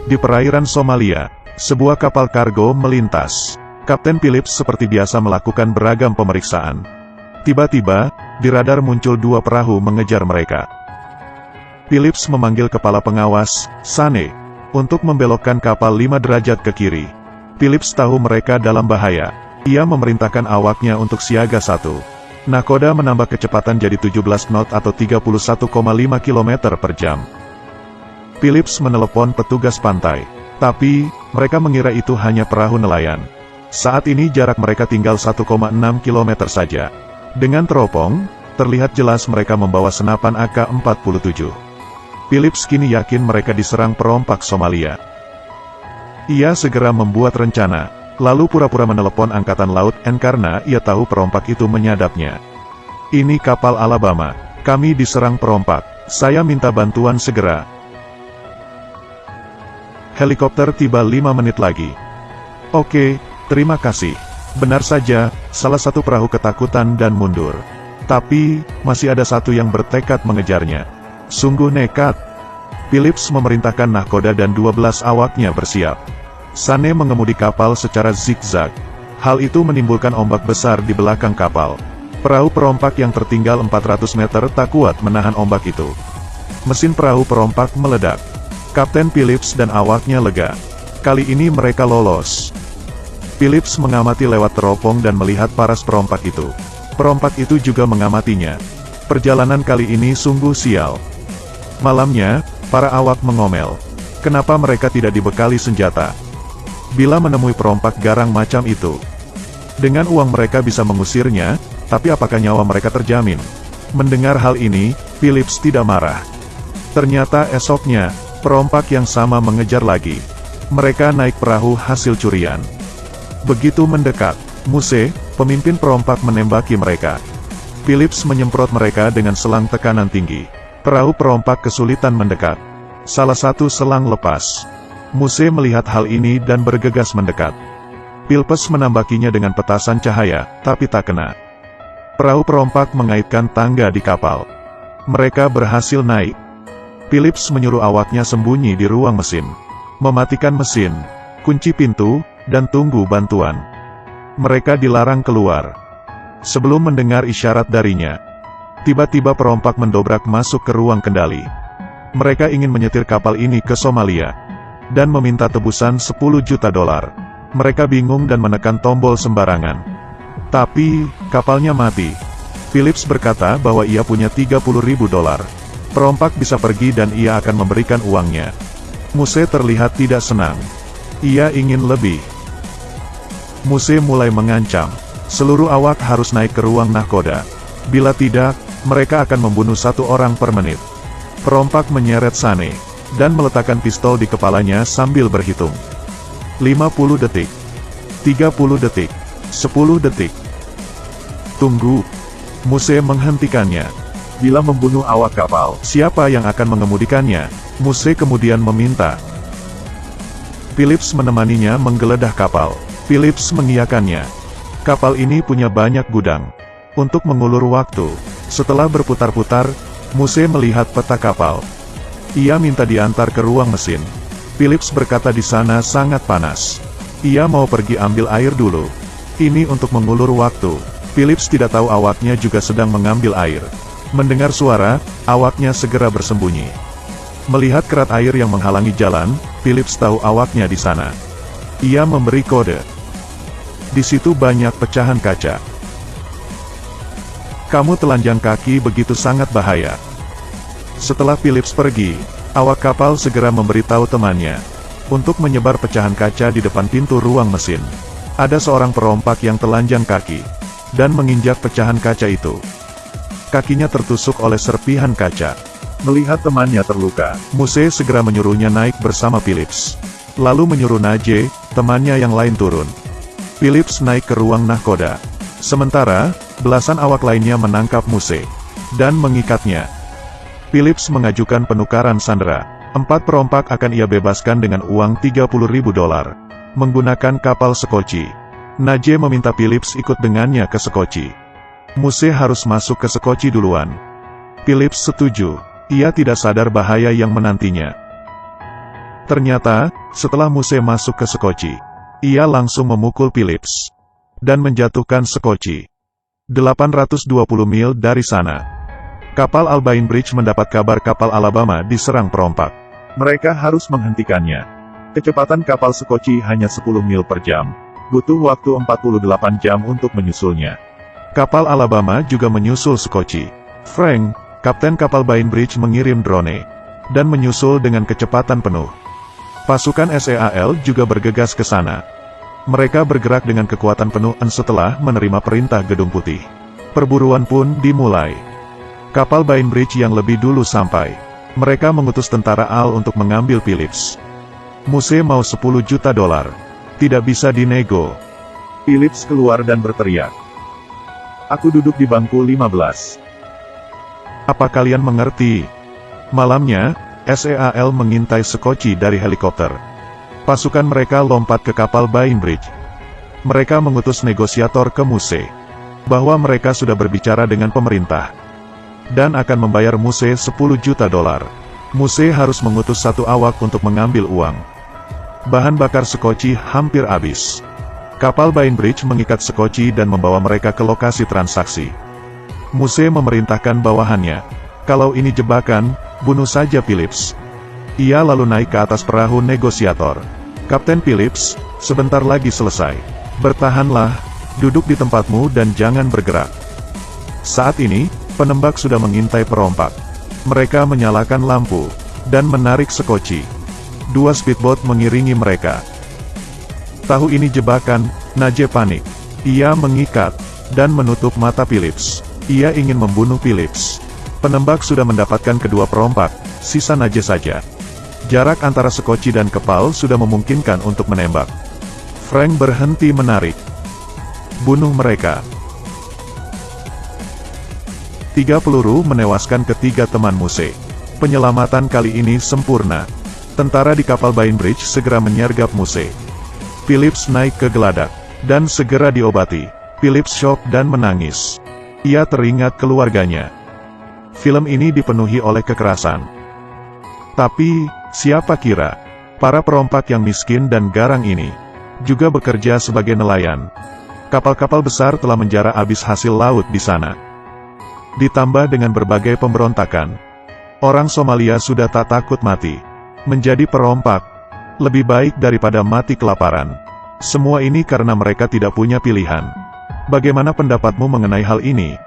Di perairan Somalia, sebuah kapal kargo melintas. Kapten Phillips seperti biasa melakukan beragam pemeriksaan. Tiba-tiba, di radar muncul dua perahu mengejar mereka. Phillips memanggil kepala pengawas, Sane, untuk membelokkan kapal 5 derajat ke kiri. Phillips tahu mereka dalam bahaya. Ia memerintahkan awaknya untuk siaga 1. Nakoda menambah kecepatan jadi 17 knot atau 31,5 km per jam. Phillips menelepon petugas pantai. Tapi, mereka mengira itu hanya perahu nelayan. Saat ini jarak mereka tinggal 1,6 km saja. Dengan teropong, terlihat jelas mereka membawa senapan AK-47. Phillips kini yakin mereka diserang perompak Somalia. Ia segera membuat rencana, lalu pura-pura menelepon Angkatan Laut N karena ia tahu perompak itu menyadapnya. Ini kapal Alabama, kami diserang perompak, saya minta bantuan segera. Helikopter tiba 5 menit lagi. Oke, terima kasih. Benar saja, salah satu perahu ketakutan dan mundur. Tapi, masih ada satu yang bertekad mengejarnya. Sungguh nekat. Phillips memerintahkan nahkoda dan 12 awaknya bersiap. Sane mengemudi kapal secara zigzag. Hal itu menimbulkan ombak besar di belakang kapal. Perahu perompak yang tertinggal 400 meter tak kuat menahan ombak itu. Mesin perahu perompak meledak. Kapten Phillips dan awaknya lega. Kali ini mereka lolos. Phillips mengamati lewat teropong dan melihat paras perompak itu. Perompak itu juga mengamatinya. Perjalanan kali ini sungguh sial. Malamnya, para awak mengomel. Kenapa mereka tidak dibekali senjata? Bila menemui perompak garang macam itu, dengan uang mereka bisa mengusirnya, tapi apakah nyawa mereka terjamin? Mendengar hal ini, Phillips tidak marah. Ternyata esoknya, perompak yang sama mengejar lagi. Mereka naik perahu hasil curian. Begitu mendekat, Muse, pemimpin perompak menembaki mereka. Phillips menyemprot mereka dengan selang tekanan tinggi. Perahu perompak kesulitan mendekat. Salah satu selang lepas. Muse melihat hal ini dan bergegas mendekat. Phillips menambakinya dengan petasan cahaya, tapi tak kena. Perahu perompak mengaitkan tangga di kapal. Mereka berhasil naik. Phillips menyuruh awaknya sembunyi di ruang mesin. Mematikan mesin, kunci pintu, dan tunggu bantuan. Mereka dilarang keluar. Sebelum mendengar isyarat darinya, tiba-tiba perompak mendobrak masuk ke ruang kendali. Mereka ingin menyetir kapal ini ke Somalia, dan meminta tebusan $10 juta. Mereka bingung dan menekan tombol sembarangan. Tapi, kapalnya mati. Phillips berkata bahwa ia punya $30.000. Perompak bisa pergi dan ia akan memberikan uangnya. Muse terlihat tidak senang. Ia ingin lebih. Muse mulai mengancam. Seluruh awak harus naik ke ruang nahkoda. Bila tidak, mereka akan membunuh 1 orang per menit. Perompak menyeret Sane, dan meletakkan pistol di kepalanya sambil berhitung. 50 detik. 30 detik. 10 detik. Tunggu. Muse menghentikannya. Bila membunuh awak kapal, siapa yang akan mengemudikannya? Muse kemudian meminta. Phillips menemaninya menggeledah kapal. Phillips mengiyakannya. Kapal ini punya banyak gudang. Untuk mengulur waktu, setelah berputar-putar, Muse melihat peta kapal. Ia minta diantar ke ruang mesin. Phillips berkata di sana sangat panas. Ia mau pergi ambil air dulu. Ini untuk mengulur waktu. Phillips tidak tahu awaknya juga sedang mengambil air. Mendengar suara, awaknya segera bersembunyi. Melihat kerat air yang menghalangi jalan, Phillips tahu awaknya di sana. Ia memberi kode. Di situ banyak pecahan kaca. Kamu telanjang kaki begitu sangat bahaya. Setelah Phillips pergi, awak kapal segera memberitahu temannya untuk menyebar pecahan kaca di depan pintu ruang mesin. Ada seorang perompak yang telanjang kaki dan menginjak pecahan kaca itu. Kakinya tertusuk oleh serpihan kaca. Melihat temannya terluka, Muse segera menyuruhnya naik bersama Phillips. Lalu menyuruh Naje, temannya yang lain turun. Phillips naik ke ruang nahkoda. Sementara, belasan awak lainnya menangkap Muse dan mengikatnya. Phillips mengajukan penukaran sandera. 4 perompak akan ia bebaskan dengan uang $30.000, menggunakan kapal Sekoci. Naje meminta Phillips ikut dengannya ke Sekoci. Muse harus masuk ke Sekoci duluan. Phillips setuju. Ia tidak sadar bahaya yang menantinya. Ternyata, setelah Muse masuk ke Sekoci, ia langsung memukul Phillips dan menjatuhkan Sekoci 820 mil dari sana. Kapal Albain Bridge mendapat kabar kapal Alabama diserang perompak. Mereka harus menghentikannya. Kecepatan kapal Sekoci hanya 10 mil per jam. Butuh waktu 48 jam untuk menyusulnya. Kapal Alabama juga menyusul Sekoci. Frank, kapten kapal Bainbridge mengirim drone dan menyusul dengan kecepatan penuh. Pasukan SEAL juga bergegas ke sana. Mereka bergerak dengan kekuatan penuh setelah menerima perintah Gedung Putih. Perburuan pun dimulai. Kapal Bainbridge yang lebih dulu sampai. Mereka mengutus tentara AL untuk mengambil Phillips. Muse mau $10 juta. Tidak bisa dinego. Phillips keluar dan berteriak. Aku duduk di bangku 15. Apa kalian mengerti? Malamnya, SEAL mengintai Sekoci dari helikopter. Pasukan mereka lompat ke kapal Bainbridge. Mereka mengutus negosiator ke Muse, bahwa mereka sudah berbicara dengan pemerintah, dan akan membayar Muse $10 juta. Muse harus mengutus satu awak untuk mengambil uang. Bahan bakar Sekoci hampir habis. Kapal Bainbridge mengikat Sekoci dan membawa mereka ke lokasi transaksi. Muse memerintahkan bawahannya, kalau ini jebakan, bunuh saja Phillips. Ia lalu naik ke atas perahu negosiator. Kapten Phillips, sebentar lagi selesai. Bertahanlah, duduk di tempatmu dan jangan bergerak. Saat ini, penembak sudah mengintai perompak. Mereka menyalakan lampu dan menarik Sekoci. 2 speedboat mengiringi mereka. Tahu ini jebakan, Naje panik. Ia mengikat dan menutup mata Phillips. Ia ingin membunuh Phillips. Penembak sudah mendapatkan kedua perompak, sisa Naje saja. Jarak antara Sekoci dan Kepal sudah memungkinkan untuk menembak. Frank berhenti menarik. Bunuh mereka. 3 peluru menewaskan ketiga teman Muse. Penyelamatan kali ini sempurna. Tentara di kapal Bainbridge segera menyergap Muse. Phillips naik ke geladak, dan segera diobati. Phillips shock dan menangis. Ia teringat keluarganya. Film ini dipenuhi oleh kekerasan. Tapi, siapa kira, para perompak yang miskin dan garang ini, juga bekerja sebagai nelayan. Kapal-kapal besar telah menjara habis hasil laut di sana. Ditambah dengan berbagai pemberontakan. Orang Somalia sudah tak takut mati. Menjadi perompak, lebih baik daripada mati kelaparan. Semua ini karena mereka tidak punya pilihan. Bagaimana pendapatmu mengenai hal ini?